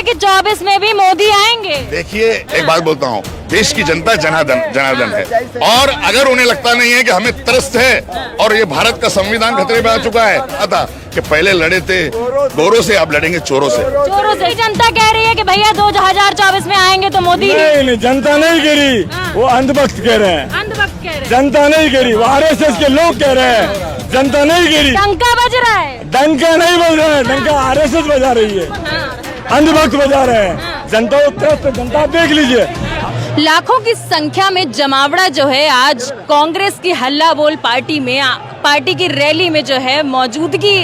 कि 24 में भी मोदी आएंगे? देखिए एक बात बोलता हूँ, देश की जनता जनार्दन है, और अगर उन्हें लगता नहीं है कि हमें त्रस्त है और ये भारत का संविधान खतरे में आ चुका है, अतः कि पहले लड़े थे गोरों से, अब लड़ेंगे चोरों से। चोरों से जनता कह रही है कि भैया 2024 में आएंगे तो मोदी नहीं, जनता नहीं कह रही, वो अंधभक्त कह रहे हैं। अंधभक्त कह रहे हैं। जनता नहीं कह रही, वो आरएसएस के लोग कह रहे हैं। जनता नहीं कह रही, डंका बज रहा है। डंका नहीं बज रहा है, डंका आरएसएस बजा रही है, अंधभक्त बजा रहे हैं। जनता उत्तर, जनता देख लीजिए। लाखों की संख्या में जमावड़ा जो है आज कांग्रेस की हल्ला बोल पार्टी की रैली में जो है मौजूदगी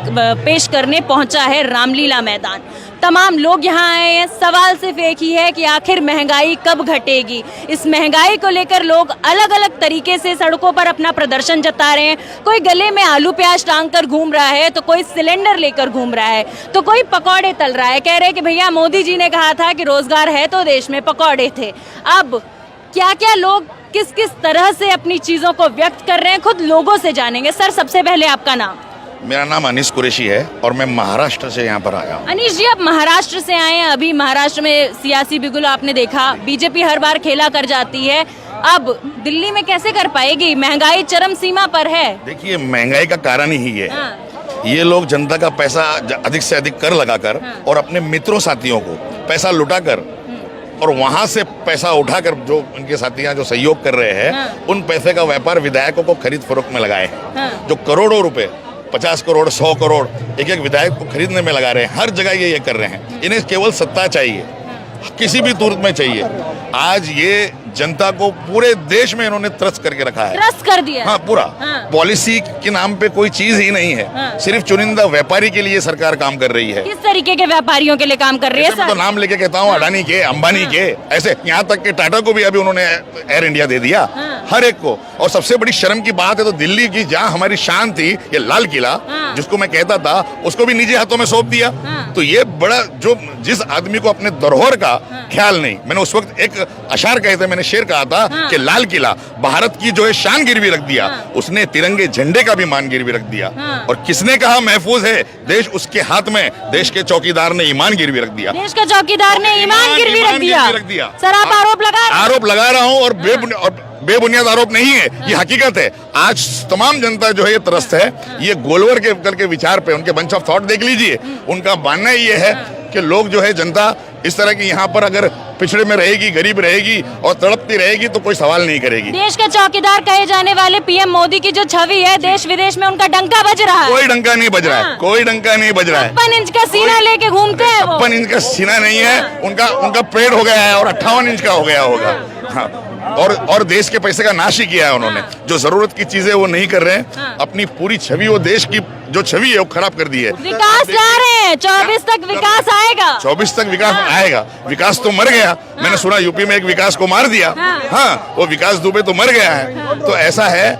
पेश करने पहुंचा है रामलीला मैदान। तमाम लोग यहां आए हैं। सवाल सिर्फ एक ही है कि आखिर महंगाई कब घटेगी। इस महंगाई को लेकर लोग अलग अलग तरीके से सड़कों पर अपना प्रदर्शन जता रहे हैं। कोई गले में आलू प्याज टांग कर घूम रहा है, तो कोई सिलेंडर लेकर घूम रहा है, तो कोई पकौड़े तल रहा है। कह रहे हैं कि भैया मोदी जी ने कहा था कि रोजगार है तो देश में पकौड़े थे। अब क्या क्या लोग किस किस तरह से अपनी चीजों को व्यक्त कर रहे हैं, खुद लोगों से जानेंगे। सर, सबसे पहले आपका नाम? मेरा नाम अनीस कुरैशी है और मैं महाराष्ट्र से यहाँ पर आया हूँ। अनीश जी, आप महाराष्ट्र से आए हैं। अभी महाराष्ट्र में सियासी बिगुल आपने देखा, बीजेपी हर बार खेला कर जाती है। अब दिल्ली में कैसे कर पाएगी? महंगाई चरम सीमा पर है। देखिए, महंगाई का कारण ही है ये लोग जनता का पैसा अधिक से अधिक कर लगाकर और अपने मित्रों साथियों को पैसा लुटाकर और वहां से पैसा उठाकर जो उनके साथियां जो सहयोग कर रहे हैं, उन पैसे का व्यापार विधायकों को खरीद फरोख्त में लगाए हैं। जो करोड़ों रुपए, 50 करोड़ 100 करोड़ एक एक विधायक को खरीदने में लगा रहे हैं। हर जगह ये कर रहे हैं। इन्हें केवल सत्ता चाहिए, किसी भी सूरत में चाहिए। आज ये जनता को पूरे देश में इन्होंने त्रस्त करके रखा है, त्रस्त कर दिया। हाँ, पूरा। पॉलिसी के नाम पे कोई चीज ही नहीं है। सिर्फ चुनिंदा व्यापारी के लिए सरकार काम कर रही है। किस तरीके के व्यापारियों के लिए काम कर रही है सर? तो नाम लेके कहता हूँ, अडानी के, अंबानी के, ऐसे यहाँ तक के टाटा को भी अभी उन्होंने एयर इंडिया दे दिया, हर एक को। और सबसे बड़ी शर्म की बात है तो दिल्ली की, जहाँ हमारी शान थी, ये लाल किला जिसको मैं कहता था, उसको भी निजी हाथों में सौंप दिया। तो ये बड़ा, जो जिस आदमी को अपने धरोहर का ख्याल नहीं, मैंने उस वक्त एक अशार कहे थे, मैंने शेर कहा था कि लाल किला भारत की जो है शान गिरवी रख दिया, उसने तिरंगे झंडे का भी मान गिरवी रख दिया। और किसने कहा महफूज है देश उसके हाथ में? देश के चौकीदार ने ईमान गिरवी रख दिया। देश के चौकीदार ने ईमान गिरवी रख दिया। सर, आप आरोप लगा रहा हूँ, और बेबुनियाद आरोप नहीं है, ये हकीकत है। आज तमाम जनता जो है ये त्रस्त है। ये गोलवर के करके विचार पे, उनके बंच ऑफ थॉट देख लीजिए। उनका मानना ये है कि लोग जो है, जनता इस तरह की यहाँ पर अगर पिछड़े में रहेगी, गरीब रहेगी और तड़पती रहेगी तो कोई सवाल नहीं करेगी। देश के चौकीदार कहे जाने वाले पीएम मोदी की जो छवि है, देश विदेश में उनका डंका बज रहा है। कोई डंका नहीं बज रहा है, कोई डंका नहीं बज रहा है। 56 इंच का सीना लेके घूमते हैं वो। 56 इंच का सीना नहीं है उनका पेड़ हो गया है और 58 इंच का हो गया होगा। हाँ, और देश के पैसे का नाश ही किया है उन्होंने। जो जरूरत की चीजें वो नहीं कर रहे हैं। अपनी पूरी छवि, वो देश की जो छवि है वो खराब कर दी है। विकास ला रहे हैं, 24 तक विकास आएगा। 24 तक विकास आएगा। विकास तो मर गया। मैंने सुना यूपी में एक विकास को मार दिया। हाँ, वो विकास दुबे तो मर गया है। तो ऐसा है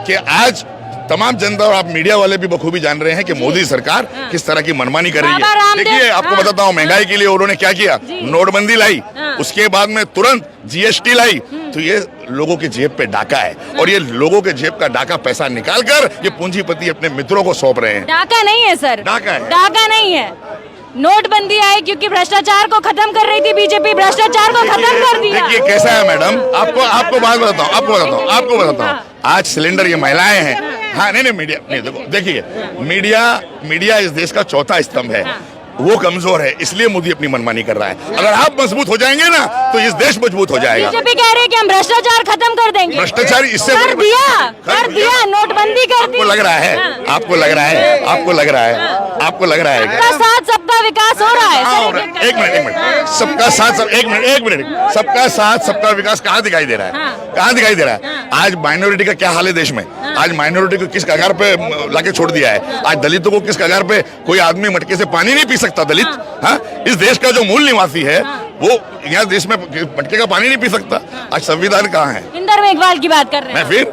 कि आज तमाम जनता और आप मीडिया वाले भी बखूबी जान रहे हैं कि मोदी सरकार किस तरह की मनमानी कर रही है। देखिए, आपको बताता हूँ, महंगाई के लिए उन्होंने क्या किया। नोटबंदी लाई, उसके बाद में तुरंत जीएसटी लाई। तो ये लोगों के जेब पे डाका है, और ये लोगों के जेब का डाका पैसा निकाल कर ये पूंजीपति अपने मित्रों को सौंप रहे हैं। डाका नहीं है सर, डाका है, डाका नहीं है। नोटबंदी आई क्योंकि भ्रष्टाचार को खत्म कर रही थी बीजेपी, भ्रष्टाचार को खत्म कर दिया। देखिए कैसा है मैडम, आपको बात बताता हूँ। आज सिलेंडर ये महिलाएं हैं। हाँ, नहीं मीडिया नहीं, देखिए मीडिया इस देश का चौथा स्तंभ है। वो कमजोर है, इसलिए मोदी अपनी मनमानी कर रहा है। अगर आप मजबूत हो जाएंगे ना तो इस देश मजबूत हो जाएगा। बीजेपी कह रहे हैं कि हम भ्रष्टाचार खत्म कर देंगे। भ्रष्टाचार इससे कर दिया, नोटबंदी कर दी। आपको लग रहा है सबका साथ सबका विकास हो रहा है। एक मिनट, सबका साथ सबका विकास कहाँ दिखाई दे रहा है? कहाँ दिखाई दे रहा है? आज माइनॉरिटी का क्या हाल है देश में? आज माइनॉरिटी को किस कगार पे लाके छोड़ दिया है? आज दलितों को किस कगार पे? कोई आदमी मटके से पानी नहीं पी सकता दलित। हाँ, इस देश का जो मूल निवासी है वो यहाँ देश में मटके का पानी नहीं पी सकता। आज संविधान कहाँ है? इंदर मेघवाल की बात कर रहे हैं। मैं फिर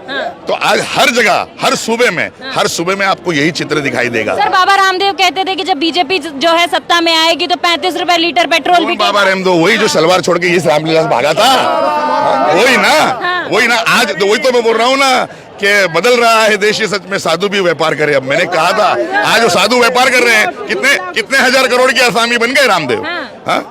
तो आज हर जगह, हर सूबे में आपको यही चित्र दिखाई देगा। सर, बाबा रामदेव कहते थे कि जब बीजेपी जो है सत्ता में आएगी तो 35 रुपए लीटर पेट्रोल भी। बाबा रामदेव वही जो सलवार छोड़ के इस रामलीला से भागा था, वही ना। आज तो वही तो मैं बोल रहा हूँ ना कि बदल रहा है देश, ये सच में साधु भी व्यापार करे। अब मैंने कहा था, आज वो साधु व्यापार कर रहे हैं। कितने हजार करोड़ की आसामी बन गए रामदेव। हाँ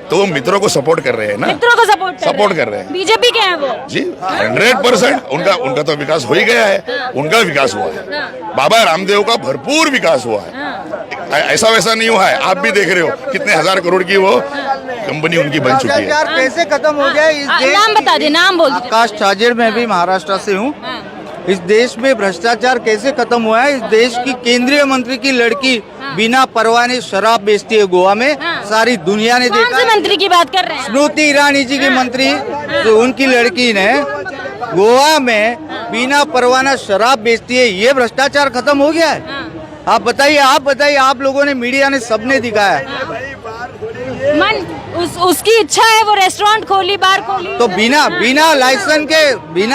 तो वो मित्रों को सपोर्ट कर रहे हैं ना, मित्रों को सपोर्ट कर रहे हैं। बीजेपी के हैं वो जी 100% उनका तो विकास हो ही गया है, उनका विकास हुआ है। बाबा रामदेव का भरपूर विकास हुआ है, ऐसा वैसा नहीं हुआ है। आप भी देख रहे हो कितने हजार करोड़ की वो कंपनी उनकी बन चुकी है। भ्रष्टाचार कैसे खत्म हो गया इस देश नाम बता दे, नाम बोल दीजिए। आकाश छाजेड़, मैं भी महाराष्ट्र से हूँ। इस देश में भ्रष्टाचार कैसे खत्म हुआ है? इस देश की केंद्रीय मंत्री की लड़की बिना परवाने शराब बेचती है गोवा में, सारी दुनिया ने कौन देखा। से मंत्री की बात कर रहे हैं? स्मृति ईरानी जी की मंत्री, तो उनकी लड़की ने गोवा में बिना परवाना शराब बेचती है। ये भ्रष्टाचार खत्म हो गया है? आप बताइए, आप लोगों ने, मीडिया ने, सबने दिखाया। उसकी इच्छा है, वो रेस्टोरेंट खोली, बार खोली, तो बिना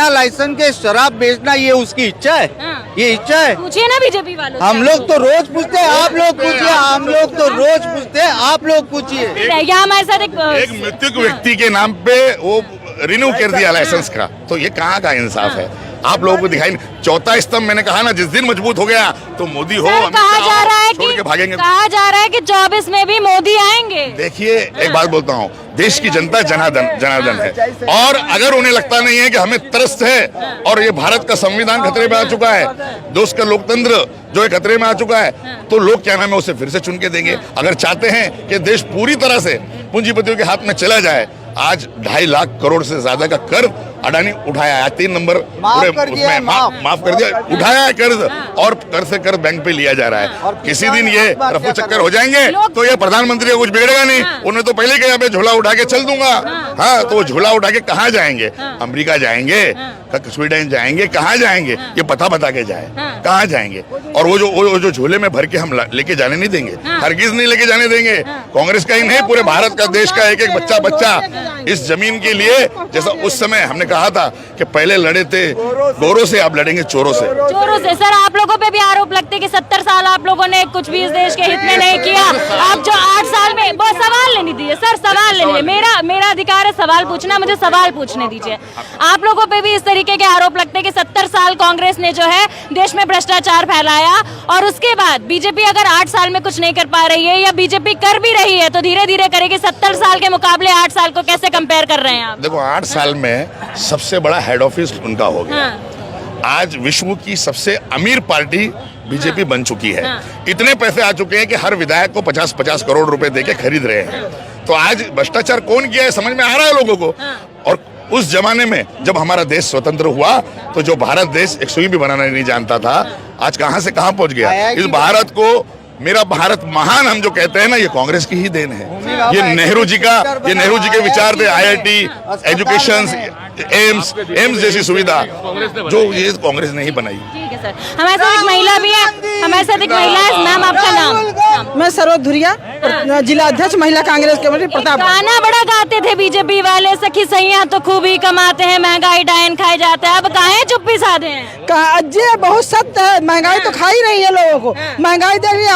लाइसेंस के शराब बेचना ये उसकी इच्छा है? ये इच्छा है? पूछिए ना बीजेपी वालों से। हम लोग तो रोज पूछते हैं, आप लोग पूछिए। हम लोग तो रोज पूछते हैं, आप लोग पूछिए। यहाँ हमारे साथ एक मृतक व्यक्ति के नाम पे वो रिन्यू कर दिया लाइसेंस का, तो ये कहाँ का इंसाफ है? आप लोगों को दिखाई नहीं। चौथा स्तंभ मैंने कहा ना, जिस दिन मजबूत हो गया तो मोदी हो, अमित कहा शाह जा हो, रहा है छोड़ के भागेंगे। कहा जा रहा है कि 24 में भी मोदी आएंगे। देखिए एक बात बोलता हूँ, देश की जनता जनार्दन है, और अगर उन्हें लगता नहीं है कि हमें त्रस्त है और ये भारत का संविधान खतरे में आ चुका है, देश का लोकतंत्र जो है खतरे में आ चुका है, तो लोग क्या नाम है उसे फिर से चुन के देंगे। अगर चाहते हैं कि देश पूरी तरह से पूंजीपतियों के हाथ में चला जाए, आज 2.5 लाख करोड़ से ज्यादा का कर्ज अडानी उठाया है। 3 नंबर पूरे उसमें माफ कर दिया, उठाया है कर्ज, और कर्ज से कर्ज बैंक पे लिया जा रहा है। किसी दिन ये रफू चक्कर हो जाएंगे तो ये प्रधानमंत्री को कुछ बिगड़ेगा नहीं। उन्हें तो पहले कहा मैं झोला उठा के चल दूंगा। हाँ तो वो झोला उठा के कहाँ जाएंगे? अमेरिका जाएंगे, स्वीडन जाएंगे, कहाँ जाएंगे? ये पता बता के जाए कहाँ जाएंगे। और वो जो झोले में भर के हम लेके जाने नहीं देंगे, हरगिज नहीं लेके जाने देंगे। कांग्रेस का ही नहीं, पूरे भारत का, देश का एक एक बच्चा इस जमीन के लिए, जैसा उस समय हमने कहा था कि पहले लड़े थे गोरों से, अब लड़ेंगे चोरों से। सर आप लोगों पे भी आरोप लगते हैं कि 70 साल आप लोगों ने कुछ भी इस देश के हित में नहीं किया। आप जो 8 साल में, वो सवाल लेने दीजिए सर, सवाल लेने, मेरा अधिकार है सवाल पूछना, मुझे सवाल पूछने दीजिए। आप लोगों पे भी इस तरीके के आरोप लगते हैं कि 70 साल कांग्रेस ने जो है देश में भ्रष्टाचार फैलाया, और उसके बाद बीजेपी अगर 8 साल में कुछ नहीं कर पा रही है, या बीजेपी कर भी रही है तो धीरे धीरे करेगी। 70 साल के मुकाबले 8 साल को कैसे कंपेयर कर रहे हैं आप? देखो 8 साल में सबसे बड़ा हेड ऑफिस उनका हो गया। आज विश्व की सबसे अमीर पार्टी बीजेपी बन चुकी है। इतने पैसे आ चुके हैं कि हर विधायक को 50-50 करोड़ रुपए देके खरीद रहे हैं। तो आज भ्रष्टाचार कौन किया है समझ में आ रहा है लोगों को। और उस जमाने में जब हमारा देश स्वतंत्र हुआ तो जो भारत देश एक सुई भी बनाना नहीं जानता था, आज कहां से कहां पहुंच गया। इस भारत को मेरा भारत महान हम जो कहते हैं ना, ये कांग्रेस की ही देन है। ये नेहरू जी के विचार थे। IIT, एजुकेशन, एम्स जैसी सुविधा जो ये कांग्रेस ने ही बनाई। ठीक है सर, हमारे साथ एक महिला भी है, हमारे साथ एक महिला है। मैम आपका नाम? मैं सरोज धुरिया, जिला अध्यक्ष महिला कांग्रेस के प्रताप। गाना बड़ा गाते थे बीजेपी वाले, सखी सैया तो खूब ही कमाते हैं, महंगाई डायन खाए जाता है। अब काहे चुप्पी साधे हैं? अज्जे बहुत सत्य है, महंगाई तो खा ही रही है लोगों को, महंगाई देख रही है।